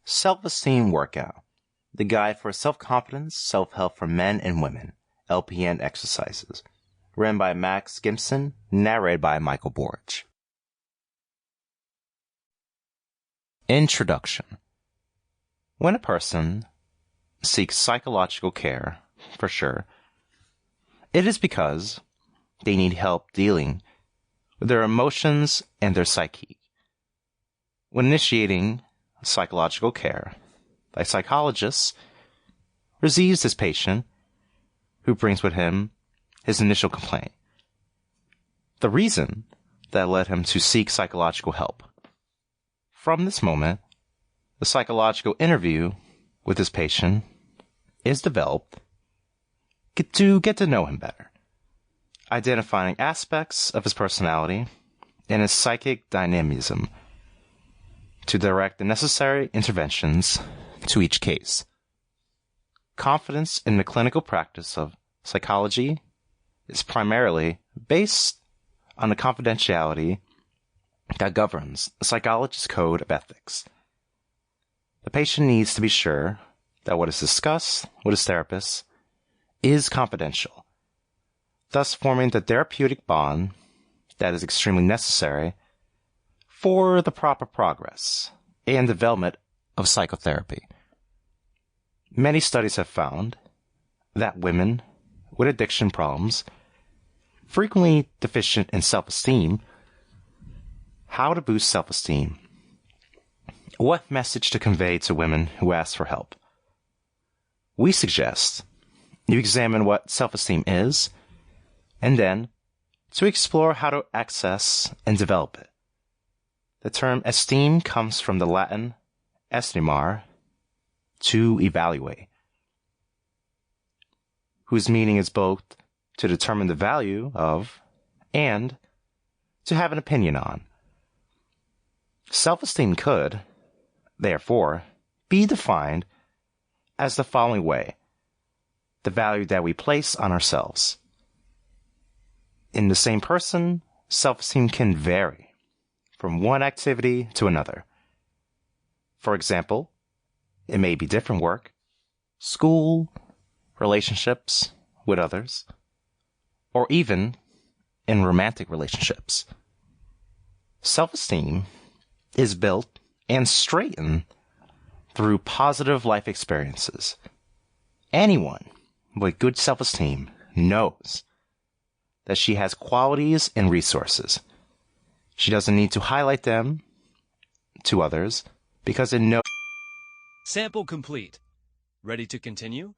Self Esteem Workout, the guide for self-confidence, self-help for men and women, LPN exercises, written by Max Gimson, narrated by Michael Borge. Introduction. When a person seeks psychological care, for sure, it is because they need help dealing with their emotions and their psyche. When initiating psychological care, a psychologist receives his patient who brings with him his initial complaint, the reason that led him to seek psychological help. From this moment, the psychological interview with his patient is developed to get to know him better, identifying aspects of his personality and his psychic dynamism to direct the necessary interventions to each case. Confidence in the clinical practice of psychology is primarily based on the confidentiality that governs the psychologist's code of ethics. The patient needs to be sure that what is discussed with his therapist is confidential, thus forming the therapeutic bond that is extremely necessary for the proper progress and development of psychotherapy. Many studies have found that women with addiction problems, frequently deficient in self-esteem, how to boost self-esteem, what message to convey to women who ask for help. We suggest you examine what self-esteem is, and then to explore how to access and develop it. The term esteem comes from the Latin estimare, to evaluate, whose meaning is both to determine the value of and to have an opinion on. Self-esteem could, therefore, be defined as the following way: the value that we place on ourselves. In the same person, self-esteem can vary from one activity to another. For example, it may be different work, school, relationships with others, or even in romantic relationships. Self-esteem is built and straightened through positive life experiences. Anyone with good self-esteem knows that she has qualities and resources. She doesn't need to highlight them to others because it knows. Sample complete. Ready to continue?